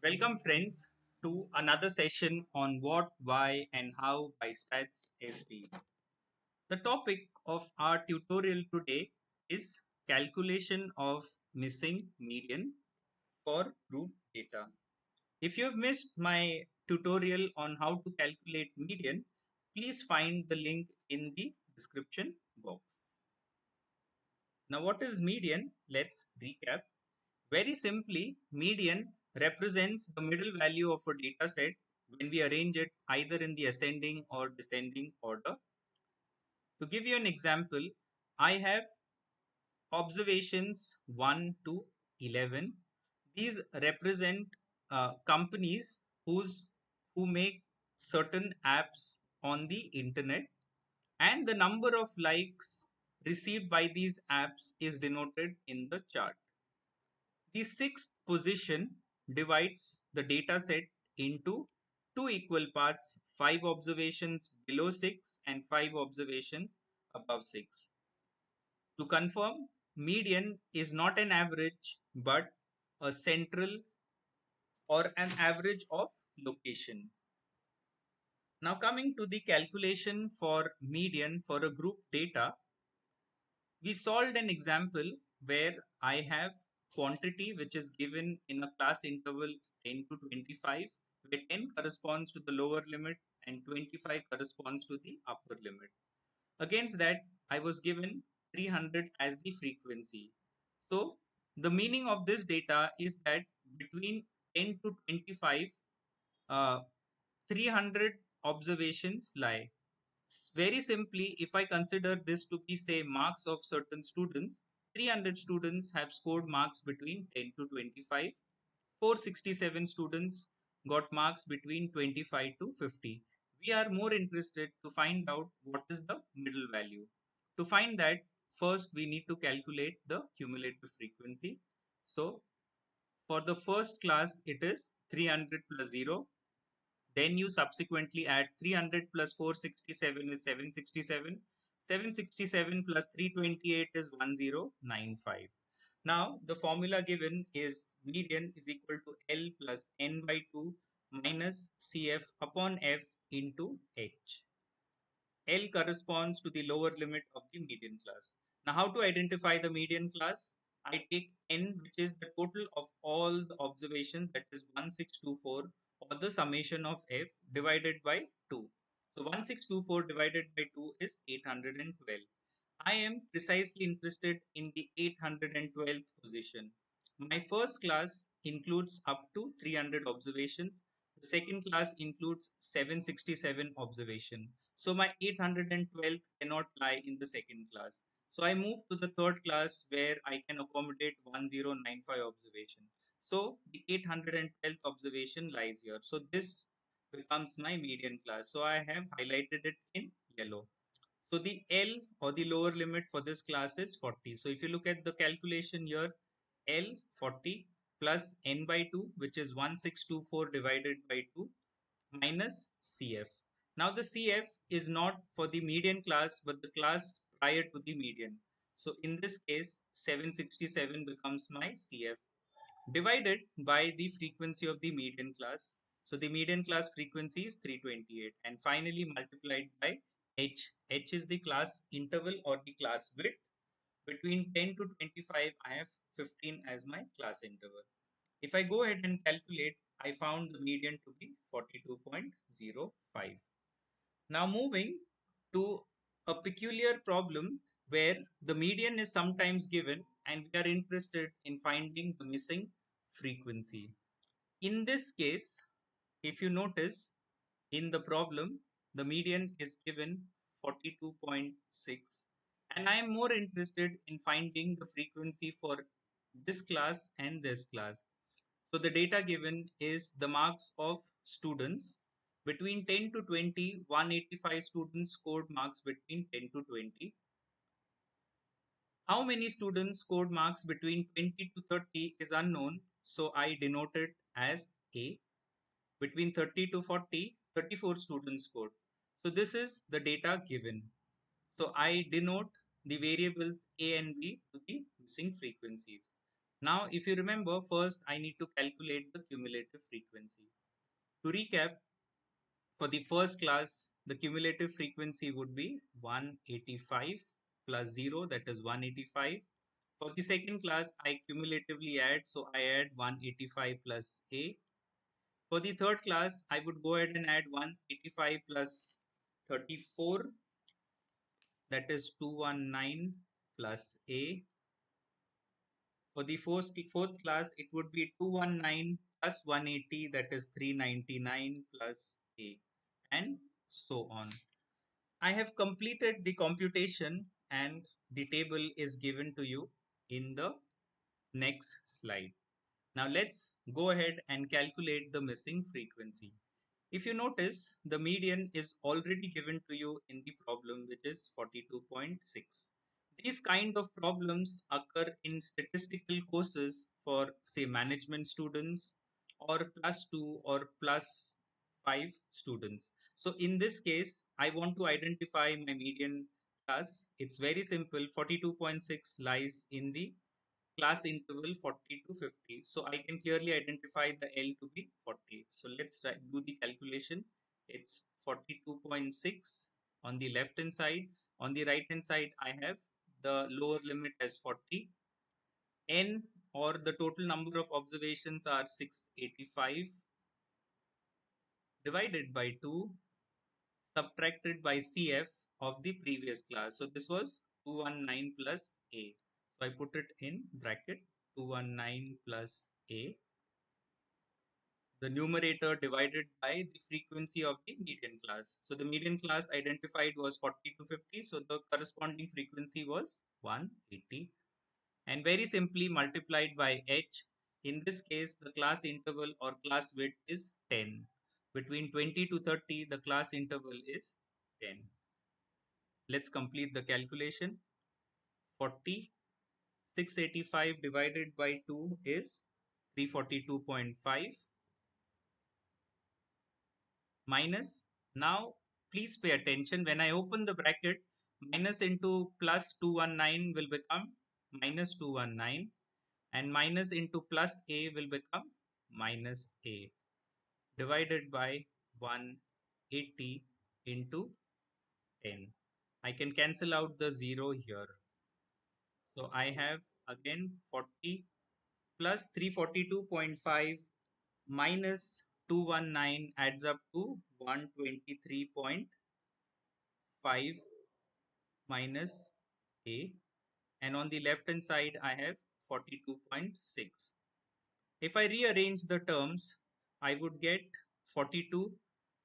Welcome, friends, to another session on what, why, and how by Stats SB. The topic of our tutorial today is calculation of missing median for group data. If you have missed my tutorial on how to calculate median, please find the link in the description box. Now, what is median? Let's recap. Very simply, median represents the middle value of a data set when we arrange it either in the ascending or descending order. To give you an example, I have observations 1 to 11. These represent companies who make certain apps on the internet, and the number of likes received by these apps is denoted in the chart. The sixth position divides the data set into two equal parts, 5 observations below 6 and 5 observations above 6. To confirm, median is not an average but a central or an average of location. Now, coming to the calculation for median for a group data, we solved an example where I have quantity which is given in a class interval 10 to 25, where 10 corresponds to the lower limit and 25 corresponds to the upper limit. Against that, I was given 300 as the frequency. So, the meaning of this data is that between 10 to 25, uh, 300 observations lie. Very simply, if I consider this to be, say, marks of certain students, 300 students have scored marks between 10 to 25. 467 students got marks between 25 to 50. We are more interested to find out what is the middle value. To find that, first we need to calculate the cumulative frequency. So, for the first class, it is 300 plus 0. Then you subsequently add 300 plus 467 is 767. 767 plus 328 is 1095. Now, the formula given is median is equal to L plus N by 2 minus CF upon F into H. L corresponds to the lower limit of the median class. Now, how to identify the median class? I take N, which is the total of all the observations, that is 1624, or the summation of F divided by 2. So 1624 divided by 2 is 812. I am precisely interested in the 812th position. My first class includes up to 300 observations. The second class includes 767 observation. So my 812th cannot lie in the second class. So I move to the third class where I can accommodate 1095 observation. So the 812th observation lies here. So this becomes my median class. So I have highlighted it in yellow. So the L or the lower limit for this class is 40. So if you look at the calculation here, L 40 plus N by 2, which is 1624 divided by 2 minus CF. Now the CF is not for the median class, but the class prior to the median. So in this case, 767 becomes my CF divided by the frequency of the median class. So the median class frequency is 328, and finally multiplied by H. H is the class interval or the class width. Between 10 to 25, I have 15 as my class interval. If I go ahead and calculate, I found the median to be 42.05. Now moving to a peculiar problem where the median is sometimes given and we are interested in finding the missing frequency. In this case, if you notice in the problem, the median is given 42.6, and I am more interested in finding the frequency for this class and this class. So the data given is the marks of students between 10 to 20. 185 students scored marks between 10 to 20. How many students scored marks between 20 to 30 is unknown, so I denote it as A. Between 30 to 40, 34 students scored. So this is the data given. So I denote the variables A and B to the missing frequencies. Now, if you remember, first I need to calculate the cumulative frequency. To recap, for the first class, the cumulative frequency would be 185 plus 0, that is 185. For the second class, I cumulatively add, so I add 185 plus A. For the third class, I would go ahead and add 185 plus 34, that is 219 plus A. For the fourth class, it would be 219 plus 180, that is 399 plus A, and so on. I have completed the computation and the table is given to you in the next slide. Now let's go ahead and calculate the missing frequency. If you notice, the median is already given to you in the problem, which is 42.6. These kind of problems occur in statistical courses for, say, management students or +2 or +5 students. So in this case, I want to identify my median class. It's very simple. 42.6 lies in the class interval 40 to 50. So I can clearly identify the L to be 40. So let's do the calculation. It's 42.6 on the left hand side. On the right hand side, I have the lower limit as 40. N, or the total number of observations, are 685 divided by 2 subtracted by CF of the previous class. So this was 219 plus A. So I put it in bracket, 219 plus A, the numerator divided by the frequency of the median class. So the median class identified was 40 to 50. So the corresponding frequency was 180, and very simply multiplied by H. In this case, the class interval or class width is 10. Between 20 to 30, the class interval is 10. Let's complete the calculation. 40, 685 divided by 2 is 342.5, minus, now please pay attention, when I open the bracket, minus into plus 219 will become minus 219, and minus into plus A will become minus A, divided by 180 into 10. I can cancel out the 0 here. So I have again 40 plus 342.5 minus 219 adds up to 123.5 minus A, and on the left hand side I have 42.6. If I rearrange the terms, I would get 42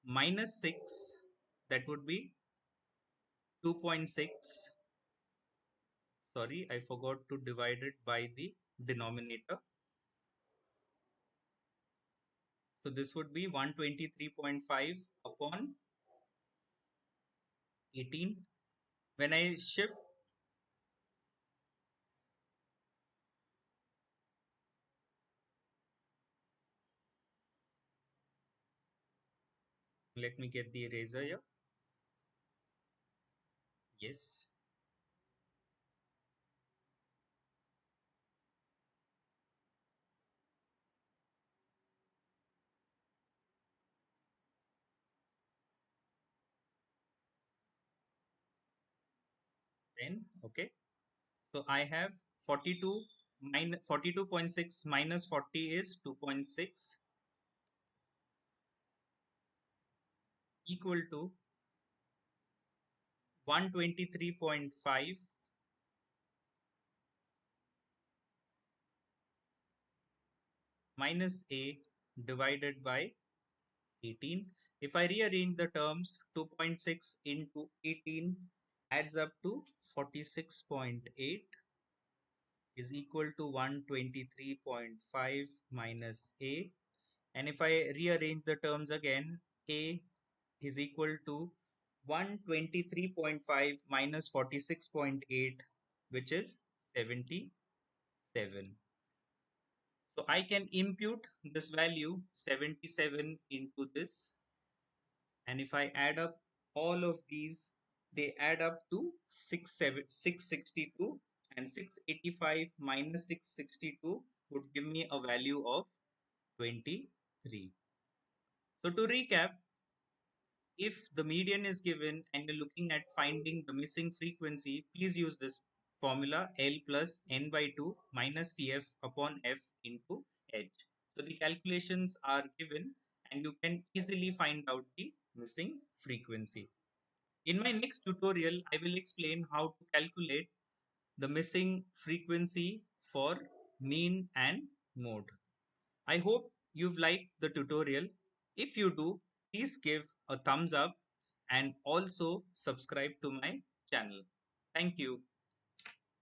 minus 6, that would be 2.6. Sorry, I forgot to divide it by the denominator. So this would be 123.5 upon 18. When I shift, let me get the eraser here. Yes. Then, okay. So I have 42 minus 42.6 minus 40 is 2.6, equal to 123.5 minus 8 divided by 18. If I rearrange the terms, 2.6 into 18 adds up to 46.8 is equal to 123.5 minus A. And if I rearrange the terms again, A is equal to 123.5 minus 46.8, which is 77. So I can impute this value 77 into this, and if I add up all of these, they add up to 662. and 685 minus 662 would give me a value of 23. So to recap, if the median is given and you're looking at finding the missing frequency, please use this formula L plus N by 2 minus CF upon F into H. So the calculations are given and you can easily find out the missing frequency. In my next tutorial, I will explain how to calculate the missing frequency for mean and mode. I hope you've liked the tutorial. If you do, please give a thumbs up and also subscribe to my channel. Thank you.